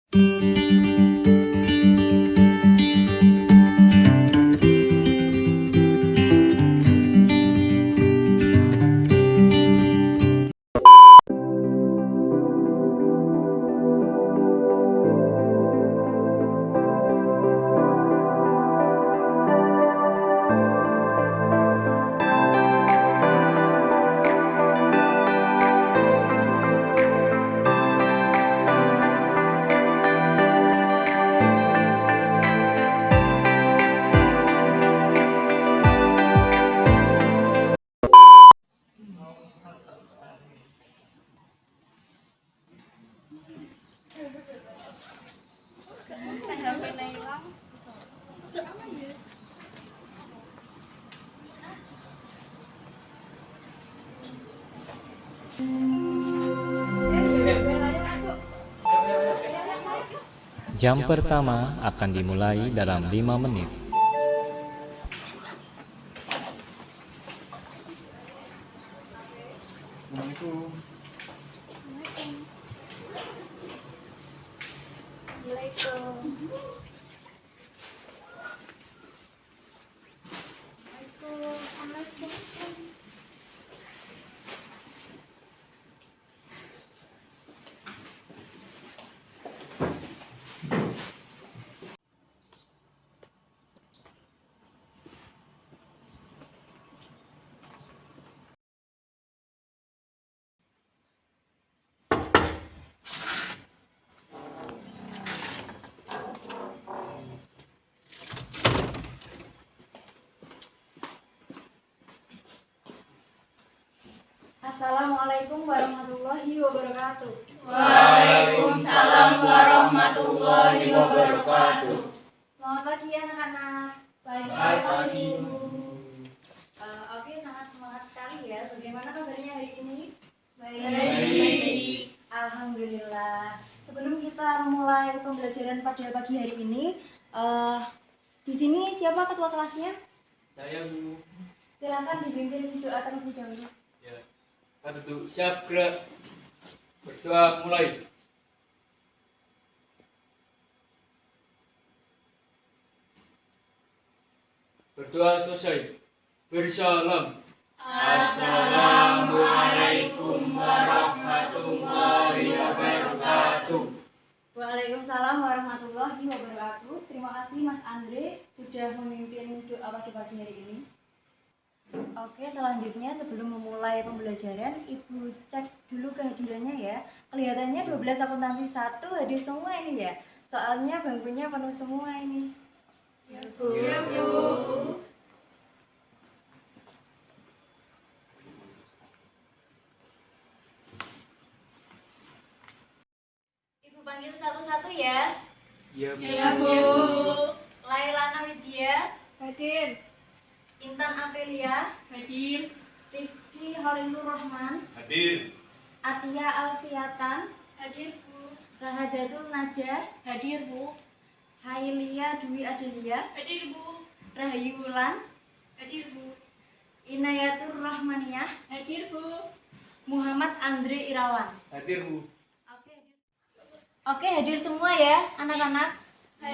Jam pertama akan dimulai dalam 5 menit. Assalamualaikum warahmatullahi wabarakatuh. Waalaikumsalam warahmatullahi wabarakatuh. Selamat pagi anak-anak. Selamat pagi. Oke, sangat semangat sekali ya. Bagaimana kabarnya hari ini? Baik. Alhamdulillah. Sebelum kita memulai pembelajaran pada pagi hari ini, di sini siapa ketua kelasnya? Saya Bu. Silakan dipimpin doa terlebih dahulu. Ya. Kita duduk siap gerak. Berdoa mulai. Berdoa selesai. Bersalam. Assalamualaikum warahmatullahi wabarakatuh. Waalaikumsalam warahmatullahi wabarakatuh. Terima kasih Mas Andre sudah memimpin doa pada pagi hari ini. Oke, selanjutnya sebelum memulai pembelajaran, Ibu cek dulu kehadirannya ya. Kelihatannya 12 akuntansi 1 hadir semua ini ya. Soalnya bangkunya penuh semua ini. Ya, Bu. Ya, Bu. Ibu panggil satu-satu ya. Ya, Bu. Ya, Bu. Lailana Widya Hadir. Intan Aprilia Hadir. Rifki Holilur Rahman Hadir. Atia Alfiatan Hadir, Bu. Rahadatul Najah Hadir, Bu. Hailia Dwi Adelia Hadir, Bu. Rahayu Wulan Hadir, Bu. Inayatur Rahmaniyah Hadir, Bu. Muhammad Andre Irawan. Hadir, Bu. Oke, hadir semua ya anak-anak.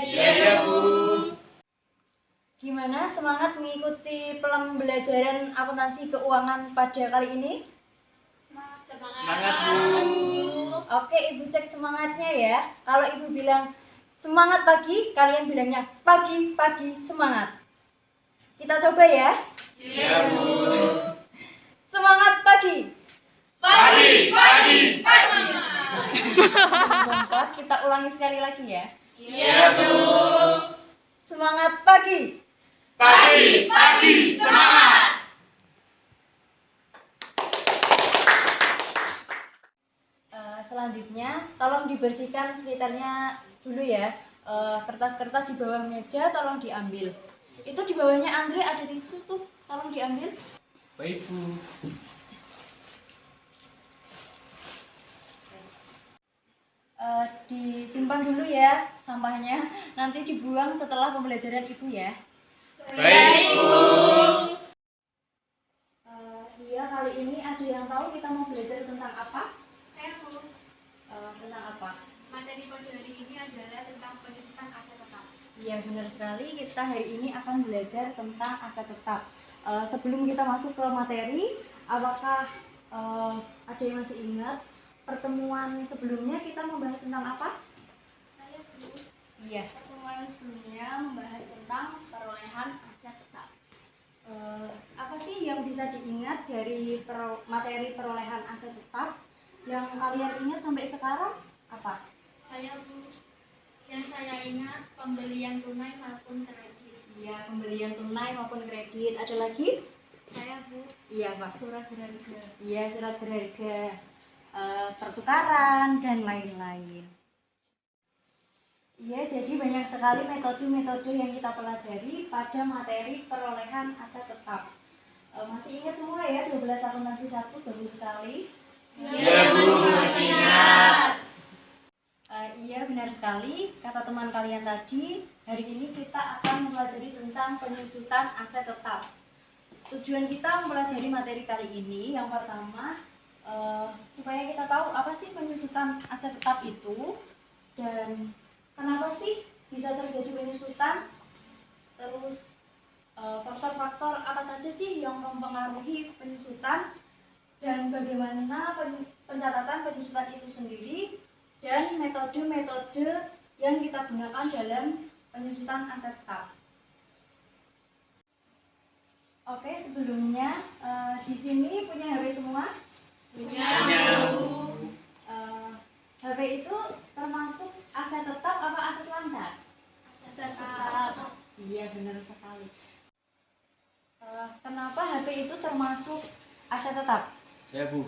Ya, Bu. Gimana semangat mengikuti pembelajaran akuntansi keuangan pada kali ini? Semangat, Bu. Oke, Ibu cek semangatnya ya. Kalau Ibu bilang semangat pagi, kalian bilangnya pagi-pagi semangat. Kita coba ya. Ya, Bu. Semangat pagi. Pagi, Lompat, kita ulangi sekali lagi ya. Ya, Bu. Semangat pagi. Pagi, semangat. Selanjutnya, tolong dibersihkan sekitarnya dulu ya. Kertas-kertas di bawah meja tolong diambil. Itu di bawahnya Andre ada tisu tuh, tolong diambil. Baik, Bu. Disimpan dulu ya sampahnya. Nanti dibuang setelah pembelajaran Ibu ya. Baik, Bu. Iya, kali ini ada yang tahu kita mau belajar tentang apa? Saya Bu, Tentang apa? materi pada hari ini adalah Iya, benar sekali. Kita hari ini akan belajar tentang aset tetap. Sebelum kita masuk ke materi, apakah ada yang masih ingat pertemuan sebelumnya kita membahas tentang apa? Saya Bu. Iya, pertemuan sebelumnya membahas tentang perolehan aset tetap. Apa sih yang bisa diingat dari materi perolehan aset tetap yang kalian ingat sampai sekarang? Apa? Saya Bu. Yang saya ingat pembelian tunai maupun kredit. Iya, pembelian tunai maupun kredit. Ada lagi? Saya Bu. Iya, Pak. Surat berharga. Iya, surat berharga, pertukaran, dan lain-lain. Iya, jadi banyak sekali metode-metode yang kita pelajari pada materi perolehan aset tetap. Masih ingat semua ya, 12 akuntansi 1, bagus sekali. Ya, Bu, masih ingat. Iya, benar sekali. Kata teman kalian tadi, hari ini kita akan mempelajari tentang penyusutan aset tetap. Tujuan kita mempelajari materi kali ini, yang pertama, supaya kita tahu apa sih penyusutan aset tetap itu, dan kenapa sih bisa terjadi penyusutan, terus faktor-faktor apa saja sih yang mempengaruhi penyusutan, dan bagaimana pencatatan penyusutan itu sendiri, dan metode-metode yang kita gunakan dalam penyusutan aset tetap. Oke, sebelumnya di sini punya HP semua? Punya. HP itu termasuk aset tetap apa aset lancar? Aset tetap. Iya, benar sekali. Kenapa HP itu termasuk aset tetap? Saya Bu,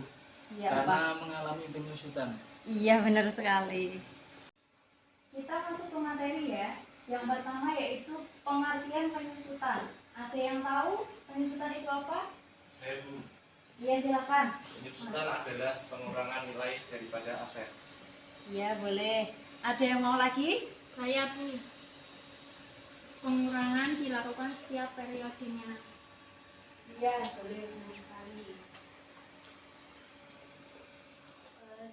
Iya, Pak. karena mengalami penyusutan. Iya, benar sekali. Kita masuk ke materi ya. Yang pertama yaitu pengertian penyusutan. Ada yang tahu penyusutan itu apa? Saya Bu, Iya, silakan. penyusutan adalah pengurangan nilai daripada aset. Iya, boleh. Ada yang mau lagi? Saya Bu. Pengurangan dilakukan setiap periodenya. Iya, boleh, benar sekali.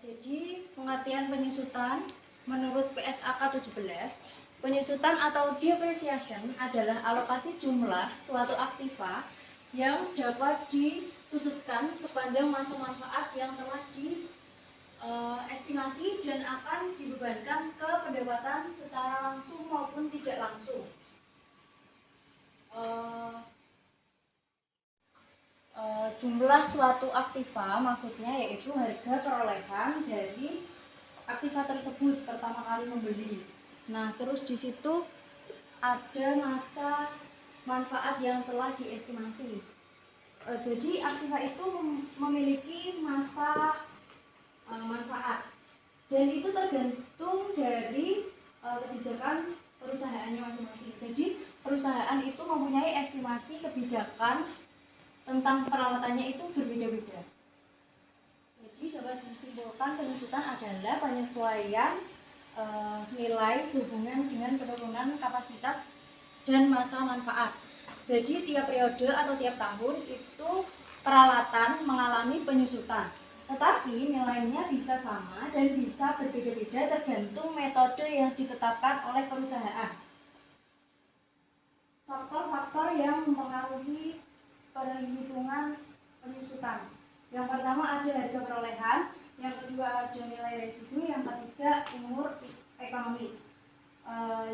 Jadi, pengertian penyusutan menurut PSAK 17, penyusutan atau depreciation adalah alokasi jumlah suatu aktiva yang dapat disusutkan sepanjang masa manfaat yang telah diestimasi dan akan dibebankan ke pendapatan secara langsung maupun tidak langsung. Jumlah suatu aktiva maksudnya yaitu harga perolehan dari aktiva tersebut pertama kali membeli. Nah, terus di situ ada masa manfaat yang telah diestimasi. Jadi aktiva itu memiliki masa manfaat, dan itu tergantung dari kebijakan perusahaannya masing-masing. Jadi perusahaan itu mempunyai estimasi kebijakan tentang peralatannya itu berbeda-beda. Jadi dapat disimpulkan penyusutan adalah penyesuaian nilai sehubungan dengan penurunan kapasitas dan masa manfaat. Jadi tiap periode atau tiap tahun itu peralatan mengalami penyusutan, tetapi nilainya bisa sama dan bisa berbeda-beda tergantung metode yang ditetapkan oleh perusahaan. Faktor-faktor yang mempengaruhi perhitungan penyusutan. Yang pertama ada harga perolehan, yang kedua ada nilai residu, yang ketiga umur ekonomis.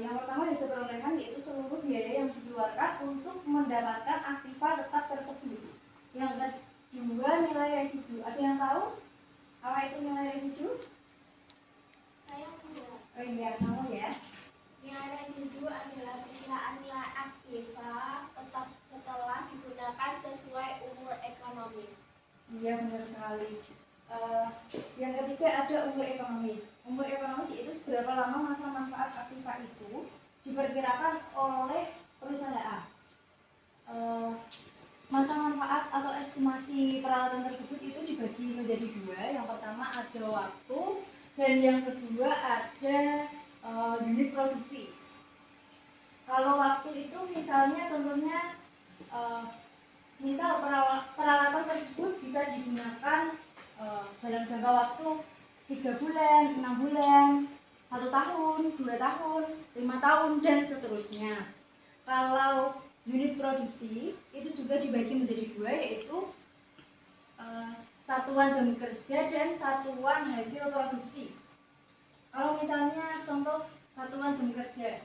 Yang pertama harga perolehan yaitu seluruh biaya yang dikeluarkan untuk mendapatkan aktiva tetap tersebut. Yang kedua nilai residu. Ada yang tahu apa itu nilai residu? Saya Bu. Oh iya, kamu ya. Nilai residu adalah perkiraan nilai aktiva tetap setelah digunakan sesuai umur ekonomis. Iya, benar sekali. Yang ketiga ada umur ekonomis. Umur ekonomis itu seberapa lama masa manfaat aktiva itu diperkirakan oleh perusahaan. Masa manfaat atau estimasi peralatan tersebut itu dibagi menjadi dua. Yang pertama ada waktu, dan yang kedua ada unit produksi. Kalau waktu itu misalnya contohnya misal peralatan tersebut bisa digunakan dalam jangka waktu 3 bulan, 6 bulan, 1 tahun, 2 tahun, 5 tahun, dan seterusnya. Kalau unit produksi itu juga dibagi menjadi dua, yaitu satuan jam kerja dan satuan hasil produksi. Kalau misalnya contoh satuan jam kerja,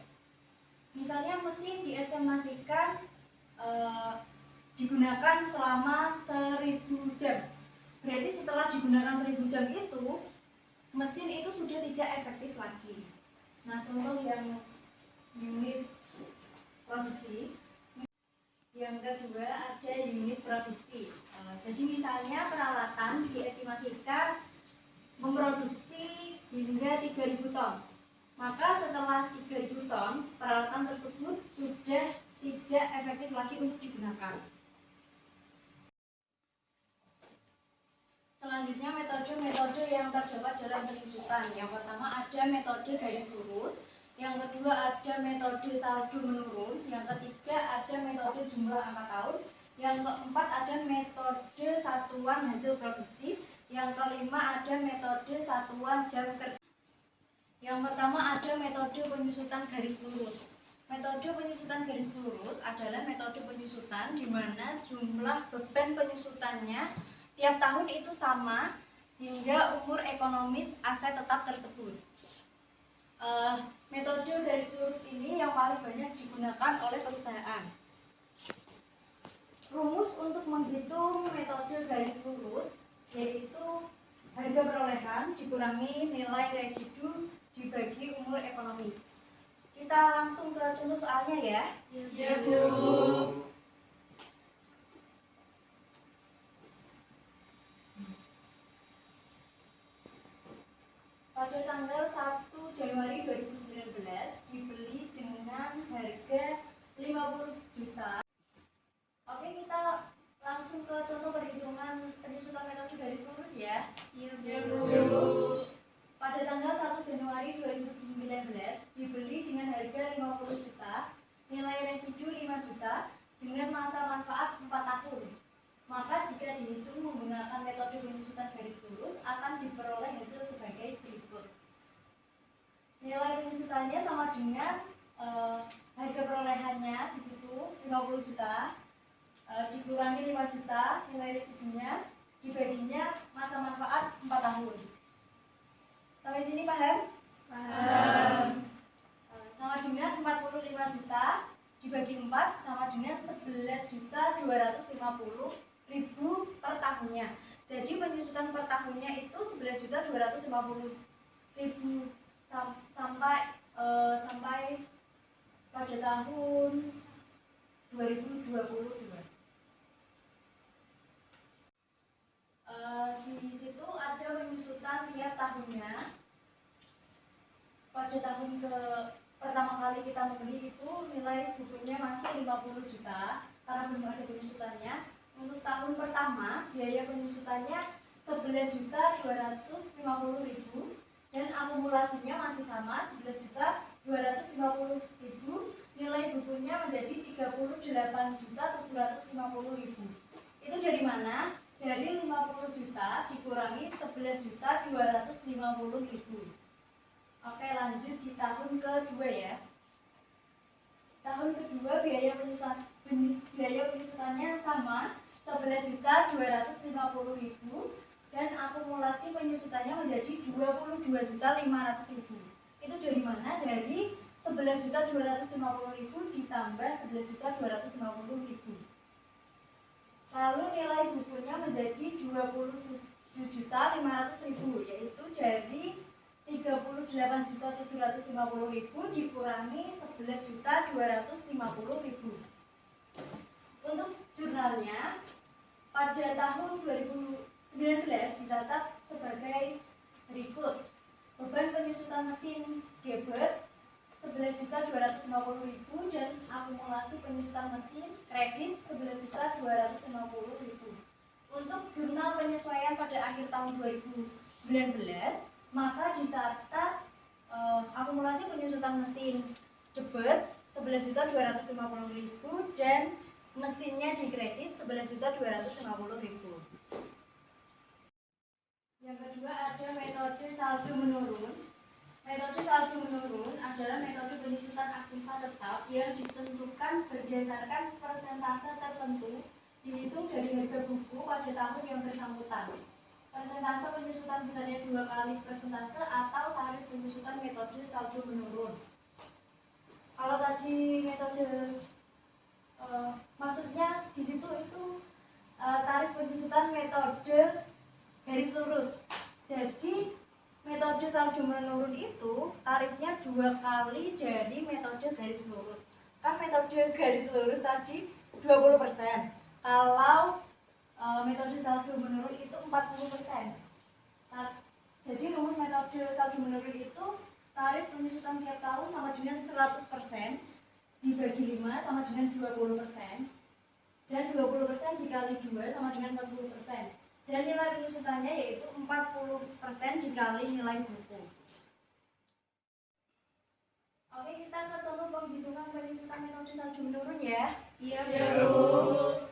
misalnya mesin diestimasikan digunakan selama 1000 jam. Berarti setelah digunakan 1000 jam itu, mesin itu sudah tidak efektif lagi. Nah, contoh yang unit produksi, yang kedua ada unit produksi. Jadi misalnya peralatan diestimasikan memproduksi hingga 3000 ton. Maka setelah 3000 ton, peralatan tersebut sudah tidak efektif lagi untuk digunakan. Selanjutnya metode-metode yang terdapat dalam penyusutan. Yang pertama ada metode garis lurus, yang kedua ada metode saldo menurun, yang ketiga ada metode jumlah angka tahun, yang keempat ada metode satuan hasil produksi, yang kelima ada metode satuan jam kerja. Yang pertama ada metode penyusutan garis lurus. Metode penyusutan garis lurus adalah metode penyusutan di mana jumlah beban penyusutannya tiap tahun itu sama hingga umur ekonomis aset tetap tersebut. Metode garis lurus ini yang paling banyak digunakan oleh perusahaan. Rumus untuk menghitung metode garis lurus yaitu harga perolehan dikurangi nilai residu dibagi umur ekonomis. Kita langsung ke contoh soalnya ya. Ya, Bu. Pada tanggal 1 Januari 2019 dibeli dengan harga 50 juta. Oke, kita langsung ke contoh perhitungan penyusutan metode garis lurus ya. Ya, Bu. Pada tanggal 1 Januari 2019 dibeli dengan harga 50 juta, nilai residu 5 juta dengan masa manfaat 4 tahun. Maka jika dihitung menggunakan metode penyusutan garis lurus akan diperoleh hasil sebagai berikut. Nilai penyusutannya sama dengan harga perolehannya di situ 50 juta dikurangi 5 juta nilai residunya dibaginya masa manfaat 4 tahun. Sampai sini paham? Paham. Sama dengan 45 juta dibagi 4 sama dengan 11.250.000 per tahunnya. Jadi penyusutan per tahunnya itu 11.250.000 sampai pada tahun 2022. Di situ ada penyusutan tiap tahunnya. Pada tahun pertama kali kita membeli itu nilai bukunya masih 50 juta karena belum ada penyusutannya. Untuk tahun pertama biaya penyusutannya 11.250.000 dan akumulasinya masih sama 11.250.000. Nilai bukunya menjadi 38.750.000. Itu dari mana? Dari 50 juta dikurangi 11.250.000. Oke, lanjut di tahun kedua ya. Tahun kedua biaya penyusutannya sama 11.250.000 dan akumulasi penyusutannya menjadi 22.500.000. Itu dari mana? Dari 11.250.000 ditambah 11.250.000. Lalu nilai bukunya menjadi 27.500.000, yaitu dari 38.750.000 dikurangi 11.250.000. Untuk jurnalnya pada tahun 2019 dicatat sebagai berikut. Beban penyusutan mesin debit 11.250.000 dan akumulasi penyusutan mesin kredit 11.250.000. Untuk jurnal penyesuaian pada akhir tahun 2019 maka dicatat akumulasi penyusutan mesin debit 11.250.000 dan mesinnya dikredit 11.250.000. Yang kedua ada metode saldo menurun. Metode saldo menurun adalah metode penyusutan aktiva tetap yang ditentukan berdasarkan persentase tertentu dihitung dari harga buku pada tahun yang bersangkutan. Persentase penyusutan besarnya 2 kali persentase atau tarif penyusutan metode saldo menurun. Kalau tadi metode maksudnya di situ itu tarif penyusutan metode garis lurus. Jadi metode saldo menurun itu tarifnya 2 kali dari metode garis lurus. Kan metode garis lurus tadi 20%. Kalau metode saldo menurun itu 40%. Jadi rumus metode saldo menurun itu tarif penyusutan tiap tahun sama dengan 100% dibagi 5 sama dengan 20%. Dan 20% dikali 2 sama dengan 40%. Dan nilai penyusutannya yaitu 40% dikali nilai buku. Oke, kita ke contoh penghitungan penyusutan metode saldo menurun ya. Iya, Bu.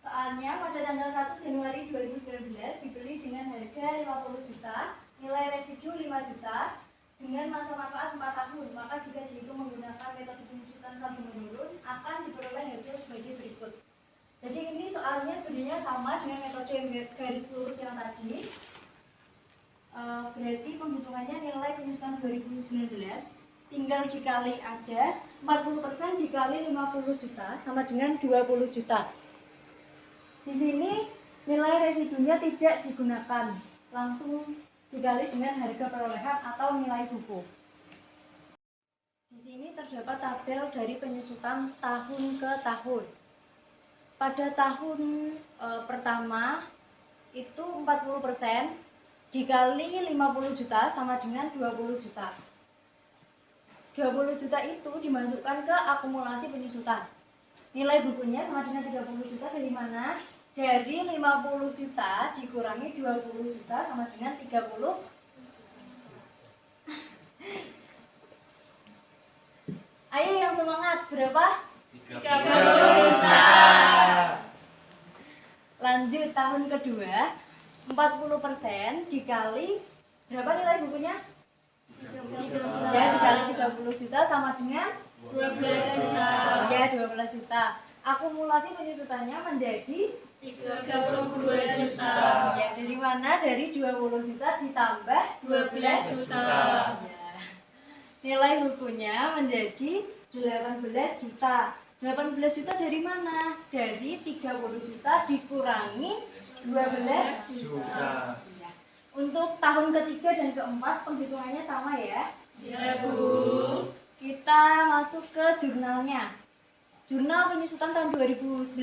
Soalnya pada tanggal 1 Januari 2019 dibeli dengan harga 50 juta, nilai residu 5 juta, dengan masa manfaat 4 tahun. Maka jika dihitung menggunakan metode penyusutan saldo menurun, akan diperoleh hasil sebagai berikut. Jadi ini soalnya sebenarnya sama dengan metode yang garis lurus yang tadi. Berarti penghitungannya nilai penyusutan 2019 tinggal dikali aja 40% dikali 50 juta sama dengan 20 juta. Di sini nilai residunya tidak digunakan, langsung dikali dengan harga perolehan atau nilai buku. Di sini terdapat tabel dari penyusutan tahun ke tahun. Pada tahun pertama itu 40% dikali 50 juta sama dengan 20 juta. 20 juta itu dimasukkan ke akumulasi penyusutan. Nilai bukunya sama dengan 30 juta dari mana? Dari 50 juta dikurangi 20 juta sama dengan 30. Ayo yang semangat, berapa? 30 juta. Lanjut tahun kedua, 40% dikali berapa nilai bukunya? Ya, dikali 30 juta sama dengan 12 juta. Ya, 12 juta. Akumulasi penyusutannya menjadi 32 juta. Ya, dari mana? Dari 20 juta ditambah 12 juta. Ya. Nilai bukunya menjadi 18 juta. 18 juta dari mana? Dari 30 juta dikurangi 12 Juta. Ya. Untuk tahun ketiga dan keempat penghitungannya sama ya. Iya, Bu. Kita masuk ke jurnalnya. Jurnal penyusutan tahun 2019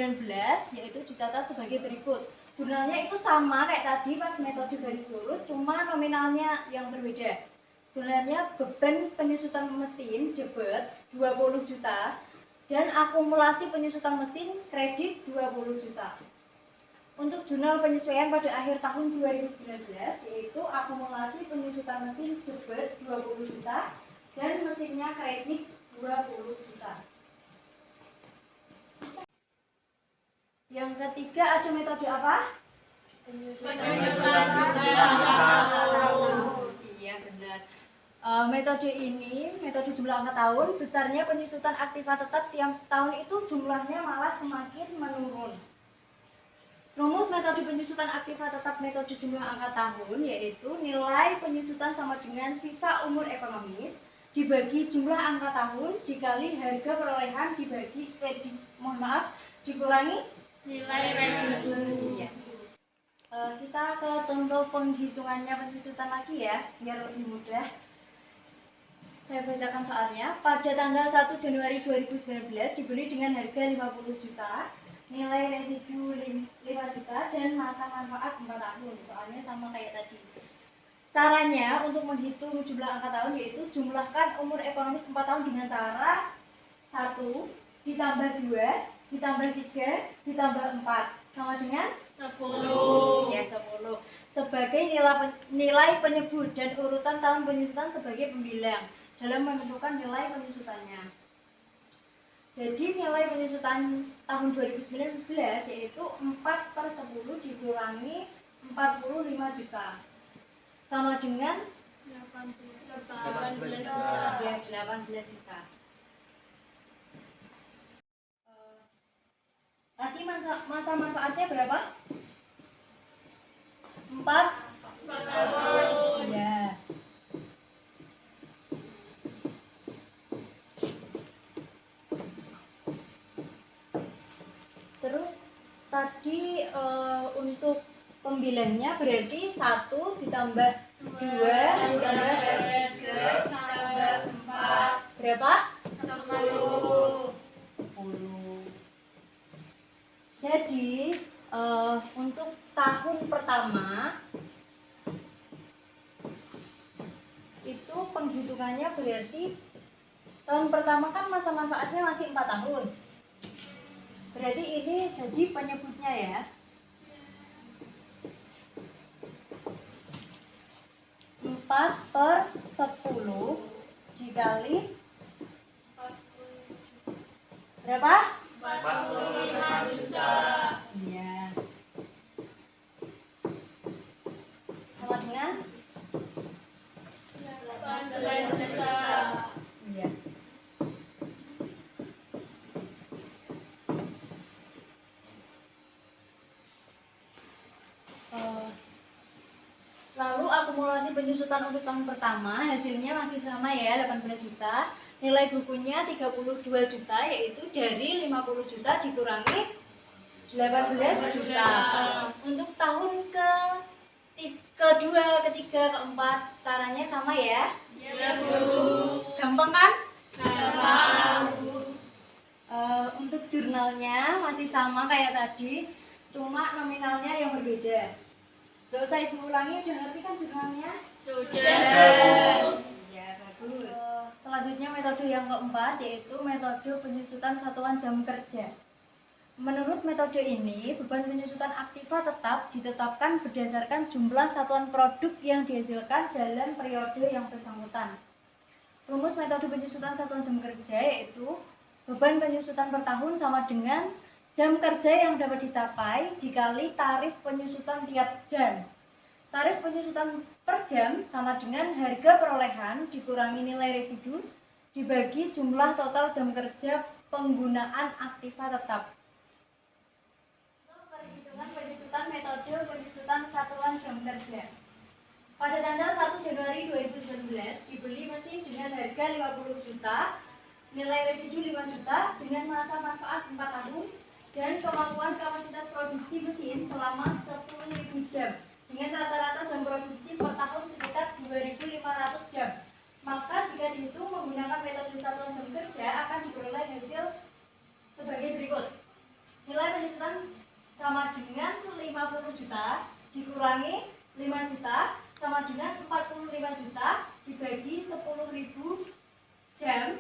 yaitu dicatat sebagai berikut. Jurnalnya itu sama kayak tadi pas metode garis lurus, cuma nominalnya yang berbeda. Jurnalnya beban penyusutan mesin debit 20 juta dan akumulasi penyusutan mesin kredit 20 juta. Untuk jurnal penyesuaian pada akhir tahun 2019 yaitu akumulasi penyusutan mesin debit 20 juta dan mesinnya kredit 20 juta. Yang ketiga ada metode apa? Penyusutan jumlah tahun. Iya benar. Metode ini, metode jumlah angka tahun, besarnya penyusutan aktiva tetap tiap tahun itu jumlahnya malah semakin menurun. Rumus metode penyusutan aktiva tetap metode jumlah angka tahun yaitu nilai penyusutan sama dengan sisa umur ekonomis dibagi jumlah angka tahun dikali harga perolehan dibagi dikurangi Nilai residu. Iya. Kita ke contoh penghitungannya penyusutan lagi ya, biar lebih mudah. Saya bacakan soalnya. Pada tanggal 1 Januari 2019 dibeli dengan harga 50 juta, nilai residu 5 juta dan masa manfaat 4 tahun. Soalnya sama kayak tadi. Caranya untuk menghitung jumlah angka tahun yaitu jumlahkan umur ekonomis 4 tahun dengan cara 1 ditambah 2 ditambah 3 ditambah 4 sama dengan 10. Ya, 10. Sebagai nilai penyebut dan urutan tahun penyusutan sebagai pembilang dalam menentukan nilai penyusutannya. Jadi nilai penyusutan tahun 2019 yaitu 4/10 dikurangi 45 juta sama dengan Ya, 18 juta. Tadi masa manfaatnya berapa? 4 tahun. Ya. Terus tadi untuk pembilangnya berarti 1 ditambah 2 ditambah 3 ditambah 4 berapa? 10. Jadi untuk tahun pertama itu penghitungannya berarti tahun pertama kan masa manfaatnya masih 4 tahun. Berarti ini jadi penyebutnya ya. 4/10 dikali berapa? 45 juta. Iya. Sama dengan 18 juta. iya. Lalu akumulasi penyusutan untuk tahun pertama hasilnya masih sama ya, 18 juta. Nilai bukunya 32 juta, yaitu dari 50 juta dikurangi 18 juta. Untuk tahun kedua, ketiga, keempat caranya sama ya? Ya, Bu. Gampang kan? Gampang. Untuk jurnalnya masih sama kayak tadi, cuma nominalnya yang berbeda. Gak usah ibu ulangi, udah ngerti kan jurnalnya? Sudah. Ya, bagus. Selanjutnya metode yang keempat yaitu metode penyusutan satuan jam kerja. Menurut metode ini, beban penyusutan aktiva tetap ditetapkan berdasarkan jumlah satuan produk yang dihasilkan dalam periode yang bersangkutan. Rumus metode penyusutan satuan jam kerja yaitu beban penyusutan per tahun sama dengan jam kerja yang dapat dicapai dikali tarif penyusutan tiap jam. Tarif penyusutan per jam sama dengan harga perolehan dikurangi nilai residu dibagi jumlah total jam kerja penggunaan aktiva tetap. Untuk perhitungan penyusutan metode penyusutan satuan jam kerja. Pada tanggal 1 Januari 2019 dibeli mesin dengan harga 50 juta, nilai residu 5 juta dengan masa manfaat 4 tahun dan kemampuan kapasitas produksi mesin selama 10.000 jam dengan rata-rata jam produksi per tahun sekitar 2.500 jam. Maka jika dihitung menggunakan metode satuan jam kerja akan diperoleh hasil sebagai berikut. Nilai penyusutan sama dengan 50 juta dikurangi 5 juta sama dengan 45 juta dibagi 10.000 jam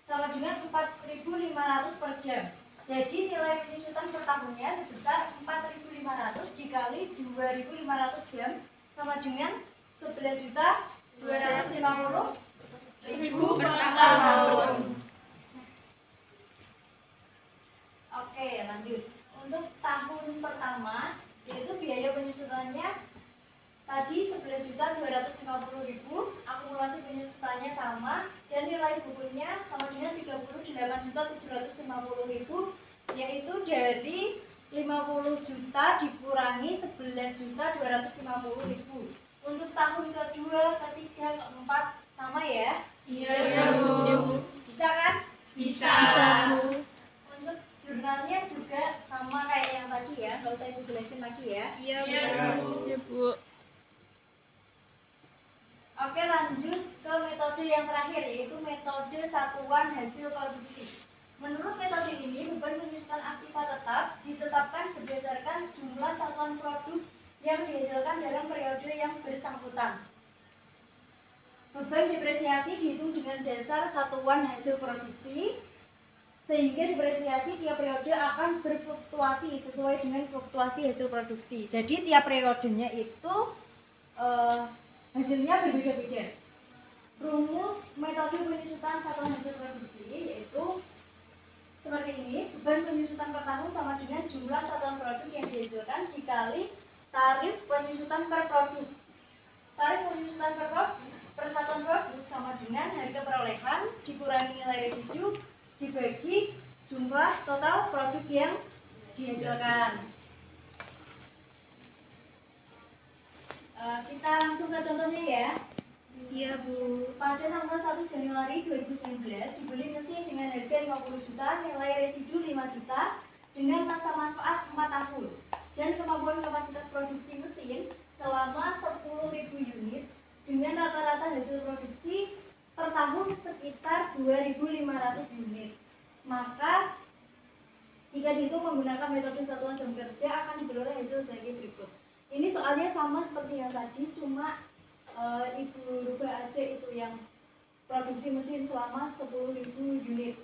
sama dengan 4.500 per jam. Jadi nilai penyusutan per tahunnya sebesar 4.500 dikali 2.500 jam sama dengan 11.250.000 per tahun. Oke, lanjut. Untuk tahun pertama yaitu biaya penyusutannya tadi 11.250.000, akumulasi penyusutannya sama dan nilai bukunya sama dengan 38.750.000, yaitu dari 50 juta dikurangi 11.250.000. Untuk tahun kedua, ketiga, keempat sama ya? Iya, Bu. Bisa kan? Bisa, Bu. Untuk jurnalnya juga sama kayak yang tadi ya, nggak usah ibu jelasin lagi ya. Iya, Bu. Ya, Bu. Oke, lanjut ke metode yang terakhir yaitu metode satuan hasil produksi. Menurut metode ini, beban penyusutan aktiva tetap ditetapkan berdasarkan jumlah satuan produk yang dihasilkan dalam periode yang bersangkutan. Beban depresiasi dihitung dengan dasar satuan hasil produksi, sehingga depresiasi tiap periode akan berfluktuasi sesuai dengan fluktuasi hasil produksi. Jadi tiap periodenya itu hasilnya berbeda-beda. Rumus metode penyusutan satuan hasil produksi yaitu seperti ini. Beban penyusutan per tahun sama dengan jumlah satuan produk yang dihasilkan dikali tarif penyusutan per produk. tarif penyusutan per satuan produk sama dengan harga perolehan dikurangi nilai residu dibagi jumlah total produk yang dihasilkan. Kita langsung ke contohnya ya. Iya, Bu. Pada tanggal 1 Januari 2019 dibeli mesin dengan harga 50 juta, nilai residu 5 juta dengan masa manfaat 4 tahun dan kemampuan kapasitas produksi mesin selama 10.000 unit dengan rata-rata hasil produksi per tahun sekitar 2.500 unit. Maka jika dihitung menggunakan metode satuan jam kerja akan diperoleh hasil sebagai berikut. Ini soalnya sama seperti yang tadi, cuma Ibu rubah aja itu yang produksi mesin selama 10.000 unit.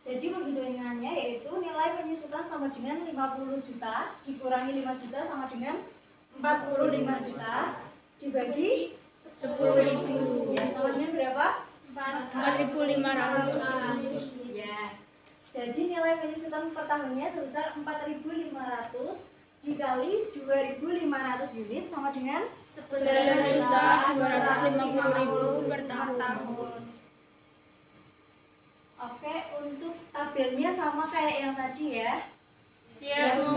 Jadi perhitungannya yaitu nilai penyusutan sama dengan 50 juta dikurangi 5 juta sama dengan 45 juta dibagi 10.000. Ya, sama dengan berapa? 4.500. Ya. Jadi nilai penyusutan per tahunnya sebesar 4.500 dikali 2.500 unit sama dengan 11.250.000 per tahun. Oke, untuk tabelnya sama kayak yang tadi ya. Iya, Bu.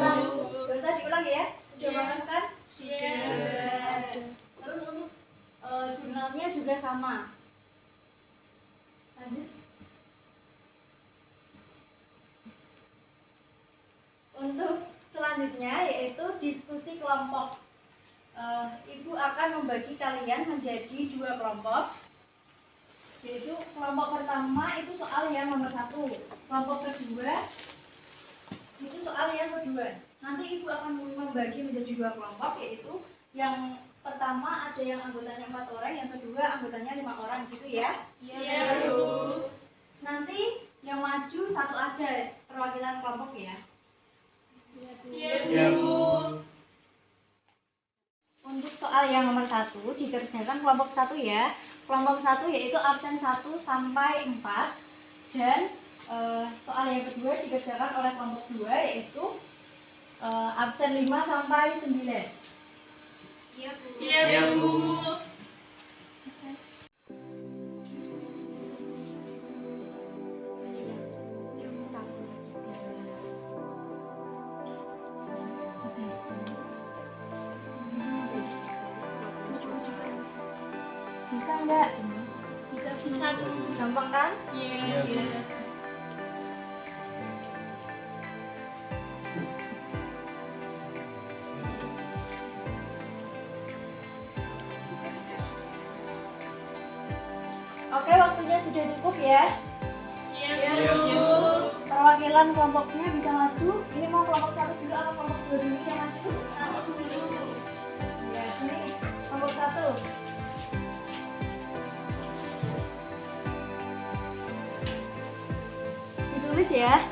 Gak usah diulang ya. Sudah paham kan? Sudah. Terus untuk jurnalnya juga sama. Lanjut. Untuk selanjutnya yaitu diskusi kelompok. Ibu akan membagi kalian menjadi 2 kelompok. Yaitu kelompok pertama itu soal yang nomor 1. Kelompok kedua itu soal yang kedua. Nanti ibu akan membagi menjadi 2 kelompok, yaitu yang pertama ada yang anggotanya 4 orang, yang kedua anggotanya 5 orang gitu ya. Iya, Bu. Nanti yang maju satu aja perwakilan kelompok ya. Iya, Bu. Untuk soal yang nomor 1 dikerjakan kelompok 1 ya. Kelompok 1 yaitu absen 1 sampai 4 dan soal yang kedua dikerjakan oleh kelompok 2 yaitu absen 5 sampai 9. Iya, Bu. Iya, Bu. Bisa enggak? Bisa, Bu. Gampang kan? Iya, Bu. Oke, waktunya sudah cukup ya. Iya, Bu. Perwakilan kelompoknya bisa maju. Ini mau kelompok 1 dulu atau kelompok 2 dulu yang maju? Ya, ini kelompok 1. Ditulis ya.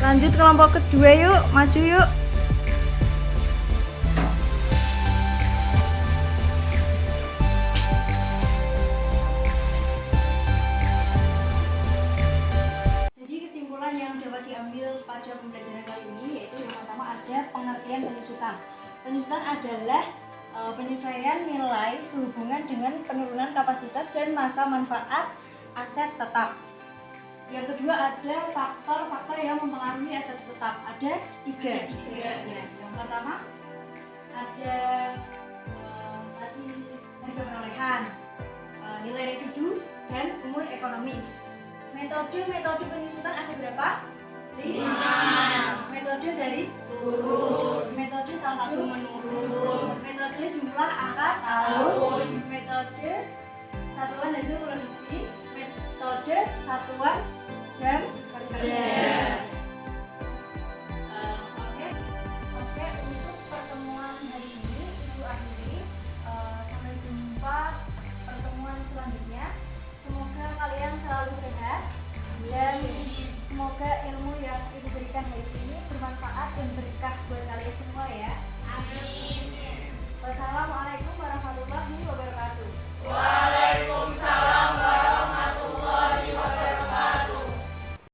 Lanjut kelompok kedua yuk, maju yuk. Jadi kesimpulan yang dapat diambil pada pembelajaran kali ini yaitu yang pertama ada pengertian penyusutan. Penyusutan adalah penyesuaian nilai sehubungan dengan penurunan kapasitas dan masa manfaat aset tetap. Yang kedua ada faktor-faktor yang mempengaruhi aset tetap. Ada 3. Ya. Yang pertama ada tadi harga perolehan, nilai residu dan umur ekonomis. Metode penyusutan ada berapa? 5. Metode garis lurus, metode salah satu menurun, metode jumlah angka tahun, metode satuan hasil produksi, metode satuan jam kerja.